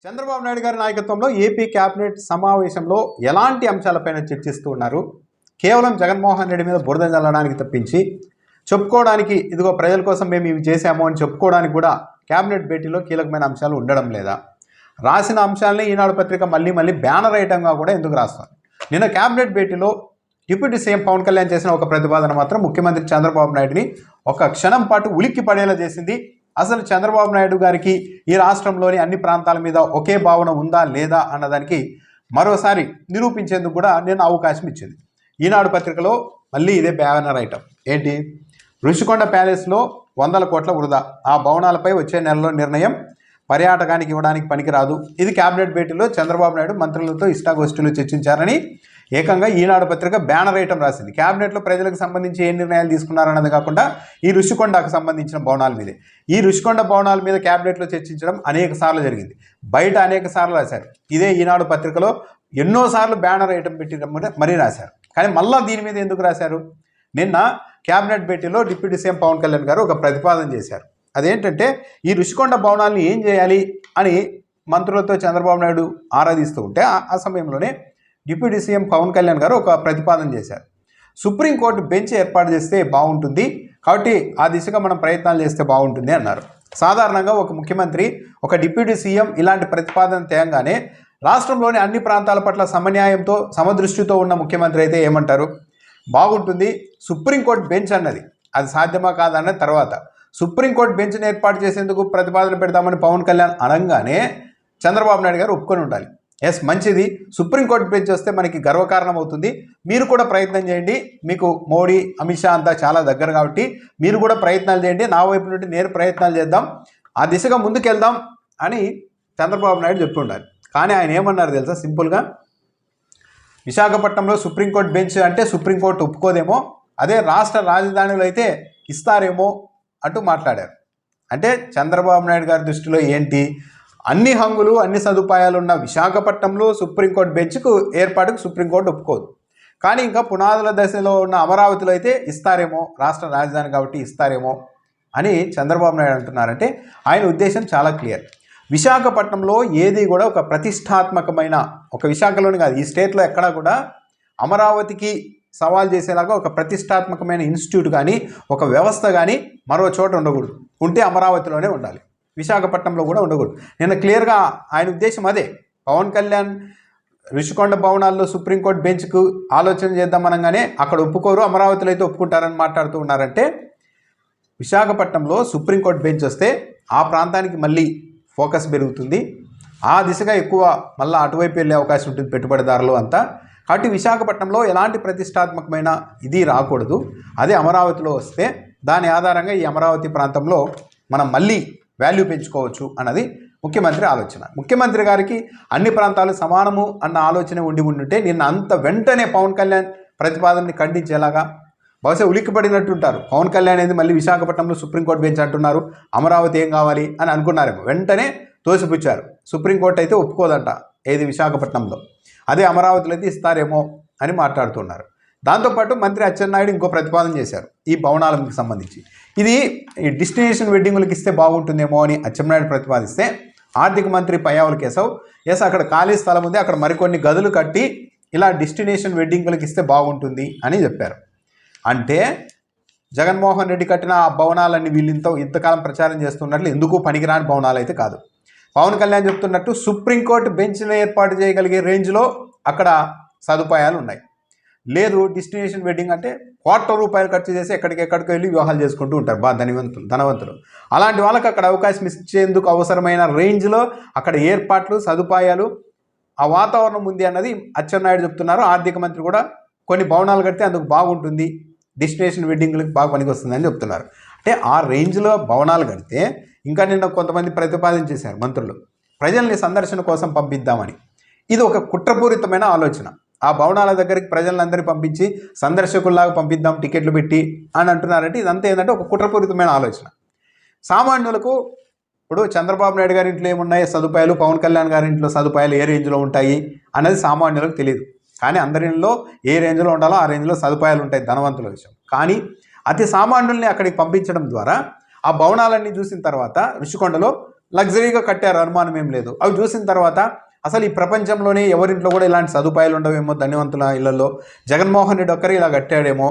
చంద్రబాబు నాయుడు గారి నాయకత్వంలో AP cabinet సమావేశంలో ఎలాంటి అంశాలపైన చర్చిస్తూ ఉన్నారు? కేవలం జగన్మోహన్ రెడ్డి మీద బురద జల్లడానికి తప్పించి చెప్పుకోవడానికి ఇదిగో ప్రజల కోసం మేము ఇవి చేశాము అని చెప్పుకోవడానికి కూడా కేబినెట్ భేటీలో కీలకమైన అంశాలు ఉండడం లేదా? రాసిన అంశాలని ఈనాడు పత్రిక మళ్ళీ మళ్ళీ బ్యానర్ ఐటంగా కూడా ఎందుకు రాస్తారు? నిన్న కేబినెట్ భేటీలో డిప్యూటీ సీఎం పవన్ కళ్యాణ్ చేసిన ఒక ప్రతిపాదన మాత్రం ముఖ్యమంత్రి చంద్రబాబు నాయుడిని ఒక క్షణం పాటు ఉలిక్కి పడేలా చేసింది. అసలు చంద్రబాబు నాయుడు గారికి ఈ రాష్ట్రంలోని అన్ని ప్రాంతాల మీద ఒకే భావన ఉందా లేదా అన్నదానికి మరోసారి నిరూపించేందుకు కూడా నేను అవకాశం ఇచ్చింది. ఈనాడు పత్రికలో మళ్ళీ ఇదే బ్యానర్ ఐటమ్ ఏంటి? రుషికొండ ప్యాలెస్లో 100 కోట్ల వృధా, ఆ భవనాలపై వచ్చే నెలలో నిర్ణయం, పర్యాటకానికి ఇవ్వడానికి పనికిరాదు. ఇది కేబినెట్ భేటీలో చంద్రబాబు నాయుడు మంత్రులతో ఇష్టాగోష్ఠులు చర్చించారని ఏకంగా ఈనాడు పత్రిక బ్యానర్ ఐటమ్ రాసింది. కేబినెట్లో ప్రజలకు సంబంధించి ఏ నిర్ణయాలు తీసుకున్నారన్నది కాకుండా ఈ రుషికొండకు సంబంధించిన భవనాల మీదే, ఈ రుషికొండ భవనాల మీద కేబినెట్లో చర్చించడం అనేక సార్లు జరిగింది. బయట అనేక సార్లు రాశారు. ఇదే ఈనాడు పత్రికలో ఎన్నోసార్లు బ్యానర్ ఐటమ్ పెట్టి మరీ రాశారు. కానీ మళ్ళీ దీని మీద ఎందుకు రాశారు? నిన్న కేబినెట్ భేటీలో డిప్యూటీ సీఎం పవన్ కళ్యాణ్ గారు ఒక ప్రతిపాదన చేశారు. అదేంటంటే ఈ రుషికొండ భవనాలను ఏం చేయాలి అని మంత్రులతో చంద్రబాబు నాయుడు ఆరాధిస్తూ ఉంటే ఆ సమయంలోనే డిప్యూటీ సీఎం పవన్ కళ్యాణ్ గారు ఒక ప్రతిపాదన చేశారు. సుప్రీంకోర్టు బెంచ్ ఏర్పాటు చేస్తే బాగుంటుంది, కాబట్టి ఆ దిశగా మనం ప్రయత్నాలు చేస్తే బాగుంటుంది అన్నారు. సాధారణంగా ఒక ముఖ్యమంత్రి, ఒక డిప్యూటీ సీఎం ఇలాంటి ప్రతిపాదన తేయంగానే రాష్ట్రంలోని అన్ని ప్రాంతాల పట్ల సమన్యాయంతో సమదృష్టితో ఉన్న ముఖ్యమంత్రి అయితే ఏమంటారు? బాగుంటుంది, సుప్రీంకోర్టు బెంచ్ అన్నది అది సాధ్యమా కాదన్న తర్వాత సుప్రీంకోర్టు బెంచ్ని ఏర్పాటు చేసేందుకు ప్రతిపాదన పెడదామని పవన్ కళ్యాణ్ అనగానే చంద్రబాబు నాయుడు గారు ఒప్పుకొని ఉండాలి. ఎస్, మంచిది, సుప్రీంకోర్టు బెంచ్ వస్తే మనకి గర్వకారణం అవుతుంది, మీరు కూడా ప్రయత్నం చేయండి, మీకు మోడీ అమిత్ షా అంతా చాలా దగ్గర కాబట్టి మీరు కూడా ప్రయత్నాలు చేయండి, నా వైపు నుండి నేను ప్రయత్నాలు చేద్దాం, ఆ దిశగా ముందుకెళ్దాం అని చంద్రబాబు నాయుడు చెప్పి ఉండాలి. కానీ ఆయన ఏమన్నారు తెలుసా? సింపుల్గా విశాఖపట్నంలో సుప్రీంకోర్టు బెంచ్ అంటే సుప్రీంకోర్టు ఒప్పుకోదేమో, అదే రాష్ట్ర రాజధానిలో అయితే ఇస్తారేమో అంటూ మాట్లాడారు. అంటే చంద్రబాబు నాయుడు గారి దృష్టిలో ఏంటి? అన్ని హంగులు అన్ని సదుపాయాలు ఉన్న విశాఖపట్నంలో సుప్రీంకోర్టు బెంచ్కు ఏర్పాటుకు సుప్రీంకోర్టు ఒప్పుకోదు, కానీ ఇంకా పునాదుల దశలో ఉన్న అమరావతిలో అయితే ఇస్తారేమో, రాష్ట్ర రాజధాని కాబట్టి ఇస్తారేమో అని చంద్రబాబు నాయుడు అంటున్నారంటే ఆయన ఉద్దేశం చాలా క్లియర్. విశాఖపట్నంలో ఏది కూడా ఒక ప్రతిష్టాత్మకమైన, ఒక విశాఖలోని కాదు ఈ స్టేట్లో ఎక్కడా కూడా అమరావతికి సవాల్ చేసేలాగా ఒక ప్రతిష్టాత్మకమైన ఇన్స్టిట్యూట్ కానీ ఒక వ్యవస్థ కానీ మరో చోట ఉండకూడదు. ఉంటే అమరావతిలోనే ఉండాలి, విశాఖపట్నంలో కూడా ఉండకూడదు. నిన్న క్లియర్గా ఆయన ఉద్దేశం అదే. పవన్ కళ్యాణ్ రుషికొండ భవనాల్లో సుప్రీంకోర్టు బెంచ్కు ఆలోచన చేద్దామనగానే అక్కడ ఒప్పుకోరు, అమరావతిలో అయితే ఒప్పుకుంటారని మాట్లాడుతూ ఉన్నారంటే విశాఖపట్నంలో సుప్రీంకోర్టు బెంచ్ వస్తే ఆ ప్రాంతానికి మళ్ళీ ఫోకస్ పెరుగుతుంది, ఆ దిశగా ఎక్కువ మళ్ళీ అటువైపు వెళ్ళే అవకాశం ఉంటుంది పెట్టుబడిదారులు అంతా. కాబట్టి విశాఖపట్నంలో ఎలాంటి ప్రతిష్టాత్మకమైన ఇది రాకూడదు, అదే అమరావతిలో వస్తే దాని ఆధారంగా ఈ అమరావతి ప్రాంతంలో మనం మళ్ళీ వాల్యూ పెంచుకోవచ్చు అన్నది ముఖ్యమంత్రి ఆలోచన. ముఖ్యమంత్రి గారికి అన్ని ప్రాంతాలు సమానము అన్న ఆలోచన ఉంటే నిన్న అంత వెంటనే పవన్ కళ్యాణ్ ప్రతిపాదనని ఖండించేలాగా బహుశా ఉలిక్కిపడినట్టుంటారు. పవన్ కళ్యాణ్ అనేది మళ్ళీ విశాఖపట్నంలో సుప్రీంకోర్టు బెంచ్ అంటున్నారు, అమరావతి ఏం కావాలి అని అనుకున్నారేమో, వెంటనే తోసిపుచ్చారు. సుప్రీంకోర్టు అయితే ఒప్పుకోదంట ఏది విశాఖపట్నంలో, అదే అమరావతిలో అయితే ఇస్తారేమో అని మాట్లాడుతున్నారు. దాంతోపాటు మంత్రి అచ్చెన్నాయుడు ఇంకో ప్రతిపాదన చేశారు ఈ భవనాలకు సంబంధించి. ఇది ఈ డెస్టినేషన్ వెడ్డింగులకు ఇస్తే బాగుంటుందేమో అని అచ్చెన్నాయుడు ప్రతిపాదిస్తే ఆర్థిక మంత్రి పయ్యావుల కేశవ్ ఎస్ అక్కడ ఖాళీ స్థలం ఉంది, అక్కడ మరికొన్ని గదులు కట్టి ఇలా డెస్టినేషన్ వెడ్డింగులకు ఇస్తే బాగుంటుంది అని చెప్పారు. అంటే జగన్మోహన్ రెడ్డి కట్టిన ఆ భవనాలన్నీ వీళ్ళు ఇంతకాలం ప్రచారం చేస్తున్నట్లు ఎందుకు పనికిరాని భవనాలు అయితే కాదు. పవన్ కళ్యాణ్ చెప్తున్నట్టు సుప్రీంకోర్టు బెంచ్ను ఏర్పాటు చేయగలిగే రేంజ్లో అక్కడ సదుపాయాలు ఉన్నాయి. లేదు డెస్టినేషన్ వెడ్డింగ్ అంటే ₹1,00,00,000 ఖర్చు చేసి ఎక్కడికెక్కడికి వెళ్ళి వివాహాలు చేసుకుంటూ ఉంటారు బాగా ధనవంతులు. అలాంటి వాళ్ళకి అక్కడ అవకాశం ఇచ్చేందుకు అవసరమైన రేంజ్లో అక్కడ ఏర్పాట్లు సదుపాయాలు ఆ వాతావరణం ఉంది అన్నది అచ్చెన్నాయుడు చెప్తున్నారు. ఆర్థిక మంత్రి కూడా కొన్ని భవనాలు కడితే అందుకు బాగుంటుంది, డెస్టినేషన్ వెడ్డింగ్లకు బాగా పనికి వస్తుందని చెప్తున్నారు. అంటే ఆ రేంజ్లో భవనాలు కడితే ఇంకా నిన్న కొంతమంది ప్రతిపాదన చేశారు మంత్రులు, ప్రజల్ని సందర్శన కోసం పంపిద్దామని. ఇది ఒక కుట్రపూరితమైన ఆలోచన. ఆ భవనాల దగ్గరికి ప్రజలందరినీ పంపించి సందర్శకుల్లాగా పంపిద్దాం టికెట్లు పెట్టి అని అంటున్నారంటే ఇదంతా ఏంటంటే ఒక కుట్రపూరితమైన ఆలోచన. సామాన్యులకు ఇప్పుడు చంద్రబాబు నాయుడు గారి ఇంట్లో ఏమున్నాయి సదుపాయాలు, పవన్ కళ్యాణ్ గారి ఇంట్లో సదుపాయాలు ఏ రేంజ్లో ఉంటాయి అన్నది సామాన్యులకు తెలియదు. కానీ అందరిలో ఏ రేంజ్లో ఉండాలో ఆ రేంజ్లో సదుపాయాలు ఉంటాయి ధనవంతుల విషయం. కానీ అతి సామాన్యుల్ని అక్కడికి పంపించడం ద్వారా ఆ భవనాలన్నీ చూసిన తర్వాత రుషికొండలో లగ్జరీగా కట్టారు, అనుమానం ఏం లేదు. అవి చూసిన తర్వాత అసలు ఈ ప్రపంచంలోనే ఎవరింట్లో కూడా ఇలాంటి సదుపాయాలు ఉండవేమో ధనవంతుల ఇళ్లలో, జగన్మోహన్ రెడ్డి ఒక్కరే ఇలా కట్టాడేమో,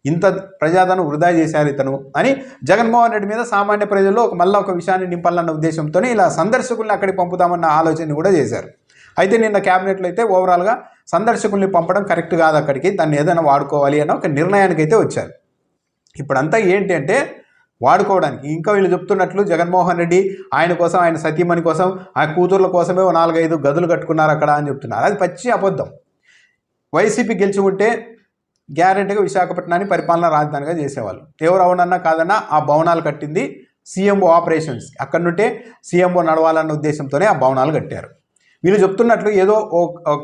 ఇంత ప్రజాధనం వృధా చేశారు ఇతను అని జగన్మోహన్ రెడ్డి మీద సామాన్య ప్రజల్లో మళ్ళీ ఒక విషయాన్ని నింపాలన్న ఉద్దేశంతోనే ఇలా సందర్శకుల్ని అక్కడికి పంపుదామన్న ఆలోచన కూడా చేశారు. అయితే నిన్న క్యాబినెట్లో అయితే ఓవరాల్గా సందర్శకుల్ని పంపడం కరెక్ట్ కాదు, అక్కడికి దాన్ని ఏదైనా వాడుకోవాలి అన్న ఒక నిర్ణయానికి అయితే వచ్చారు. ఇప్పుడంతా ఏంటి అంటే వాడుకోవడానికి. ఇంకా వీళ్ళు చెప్తున్నట్లు జగన్మోహన్ రెడ్డి ఆయన కోసం, ఆయన సతీమణి కోసం, ఆయన కూతుర్ల కోసమే 4-5 గదులు కట్టుకున్నారు అక్కడ అని చెప్తున్నారు. అది పచ్చి అబద్ధం. వైసీపీ గెలిచి ఉంటే గ్యారెంటీగా విశాఖపట్నాన్ని పరిపాలనా రాజధానిగా చేసేవాళ్ళు. ఎవరు అవునన్నా కాదన్నా ఆ భవనాలు కట్టింది సీఎంఓ ఆపరేషన్స్, అక్కడి నుంటే సీఎంఓ నడవాలన్న ఉద్దేశంతోనే ఆ భవనాలు కట్టారు. వీళ్ళు చెప్తున్నట్లు ఏదో ఓ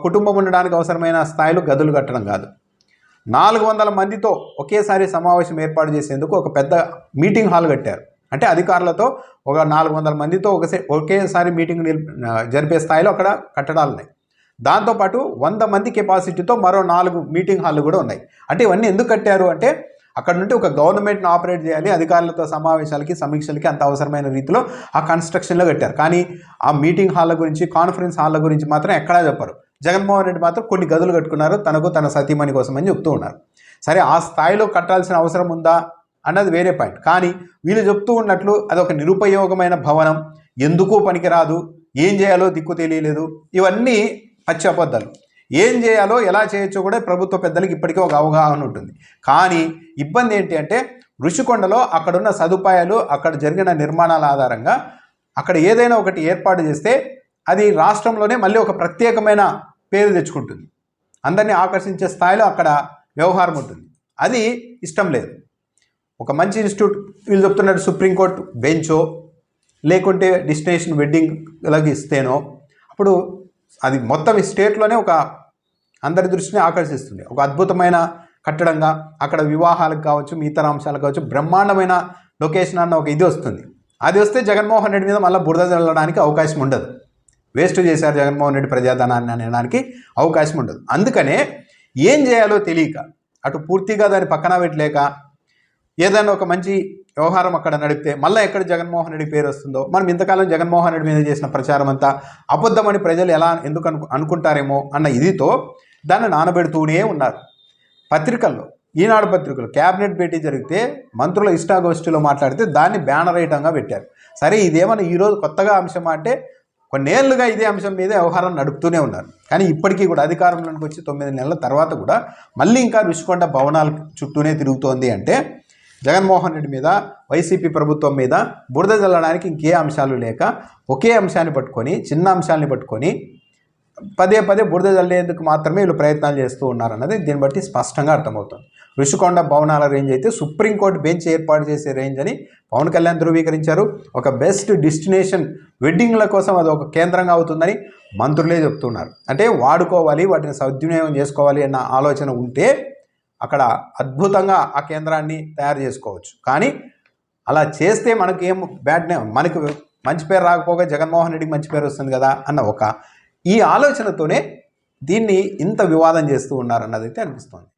కుటుంబం ఉండడానికి అవసరమైన స్థాయిలో గదులు కట్టడం కాదు, 400 మందితో ఒకేసారి సమావేశం ఏర్పాటు చేసేందుకు ఒక పెద్ద మీటింగ్ హాల్ కట్టారు. అంటే అధికారులతో ఒక 400 మందితో ఒకేసారి మీటింగ్ జరిపే స్థాయిలో అక్కడ కట్టడాలు ఉన్నాయి. దాంతోపాటు 100 మంది కెపాసిటీతో మరో 4 మీటింగ్ హాళ్ళు కూడా ఉన్నాయి. అంటే ఇవన్నీ ఎందుకు కట్టారు అంటే అక్కడ నుండి ఒక గవర్నమెంట్ను ఆపరేట్ చేయాలి, అధికారులతో సమావేశాలకి, సమీక్షలకి అంత అవసరమైన రీతిలో ఆ కన్స్ట్రక్షన్లో కట్టారు. కానీ ఆ మీటింగ్ హాళ్ళ గురించి, కాన్ఫరెన్స్ హాళ్ళ గురించి మాత్రం ఎక్కడా చెప్పరు. జగన్మోహన్ రెడ్డి మాత్రం కొన్ని గదులు కట్టుకున్నారు తనకు, తన సతీమణి కోసం అని చెప్తూ ఉన్నారు. సరే, ఆ స్థాయిలో కట్టాల్సిన అవసరం ఉందా అన్నది వేరే పాయింట్. కానీ వీళ్ళు చెప్తూ ఉన్నట్లు అదొక నిరుపయోగమైన భవనం, ఎందుకు పనికిరాదు, ఏం చేయాలో దిక్కు తెలియలేదు, ఇవన్నీ పచ్చి అబద్ధాలు. ఏం చేయాలో, ఎలా చేయొచ్చో కూడా ప్రభుత్వ పెద్దలకు ఇప్పటికే ఒక అవగాహన ఉంటుంది. కానీ ఇబ్బంది ఏంటి అంటే ఋషికొండలో అక్కడున్న సదుపాయాలు, అక్కడ జరిగిన నిర్మాణాల ఆధారంగా అక్కడ ఏదైనా ఒకటి ఏర్పాటు చేస్తే అది రాష్ట్రంలోనే మళ్ళీ ఒక ప్రత్యేకమైన పేరు తెచ్చుకుంటుంది, అందరినీ ఆకర్షించే స్థాయిలో అక్కడ వ్యవహారం ఉంటుంది. అది ఇష్టం లేదు. ఒక మంచి ఇన్స్టిట్యూట్, వీళ్ళు చెప్తున్నట్టు సుప్రీంకోర్టు బెంచో లేకుంటే డెస్టినేషన్ వెడ్డింగ్లకి ఇస్తేనో అప్పుడు అది మొత్తం ఈ స్టేట్లోనే ఒక అందరి దృష్టిని ఆకర్షిస్తుంది. ఒక అద్భుతమైన కట్టడంగా అక్కడ వివాహాలకు కావచ్చు, ఇతర అంశాలకు కావచ్చు బ్రహ్మాండమైన లొకేషన్ అన్న ఒక ఇది వస్తుంది. అది వస్తే జగన్మోహన్ రెడ్డి మీద మళ్ళీ బురద చల్లడానికి అవకాశం ఉండదు. వేస్ట్ చేశారు జగన్మోహన్ రెడ్డి ప్రజాధనాన్ని అనడానికి అవకాశం ఉండదు. అందుకనే ఏం చేయాలో తెలియక, అటు పూర్తిగా దాన్ని పక్కన పెట్టలేక ఏదైనా ఒక మంచి వ్యవహారం అక్కడ నడిపితే మళ్ళీ ఎక్కడ జగన్మోహన్ రెడ్డి పేరు వస్తుందో, మనం ఇంతకాలం జగన్మోహన్ రెడ్డి మీద చేసిన ప్రచారం అంతా అబద్ధమని ప్రజలు ఎలా ఎందుకు అనుకుంటారేమో అన్న ఇదితో దాన్ని నానబెడుతూనే ఉన్నారు. పత్రికల్లో, ఈనాడు పత్రికలు క్యాబినెట్ భేటీ జరిగితే మంత్రుల ఇష్టాగోష్ఠిలో మాట్లాడితే దాన్ని బ్యానర్ ఐటంగా పెట్టారు. సరే, ఇదేమన్నా ఈరోజు కొత్తగా అంశం అంటే కొన్నేళ్లుగా ఇదే అంశం మీద వ్యవహారం నడుపుతూనే ఉన్నారు. కానీ ఇప్పటికీ కూడా అధికారంలోకి వచ్చి 9 నెలల తర్వాత కూడా మళ్ళీ ఇంకా ఋషికొండ భవనాల చుట్టూనే తిరుగుతోంది అంటే జగన్మోహన్ రెడ్డి మీద, వైసీపీ ప్రభుత్వం మీద బురద జల్లడానికి ఇంకే అంశాలు లేక ఒకే అంశాన్ని పట్టుకొని, చిన్న అంశాలని పట్టుకొని పదే బురద జల్లేందుకు మాత్రమే వీళ్ళు ప్రయత్నాలు చేస్తూ ఉన్నారన్నది దీన్ని బట్టి స్పష్టంగా అర్థమవుతుంది. ఋషికొండ భవనాల రేంజ్ అయితే సుప్రీంకోర్టు బెంచ్ ఏర్పాటు చేసే రేంజ్ అని పవన్ కళ్యాణ్ ధృవీకరించారు. ఒక బెస్ట్ డెస్టినేషన్ వెడ్డింగ్ల కోసం అది ఒక కేంద్రంగా అవుతుందని మంత్రులే చెప్తున్నారు. అంటే వాడుకోవాలి, వాటిని సద్వినియోగం చేసుకోవాలి అన్న ఆలోచన ఉంటే అక్కడ అద్భుతంగా ఆ కేంద్రాన్ని తయారు చేసుకోవచ్చు. కానీ అలా చేస్తే మనకి ఏం బ్యాడ్ నేమ్, మనకు మంచి పేరు రాకపోగా జగన్మోహన్ రెడ్డికి మంచి పేరు వస్తుంది కదా అన్న ఈ ఆలోచనతోనే దీన్ని ఇంత వివాదం చేస్తూ ఉన్నారన్నదైతే అనిపిస్తోంది.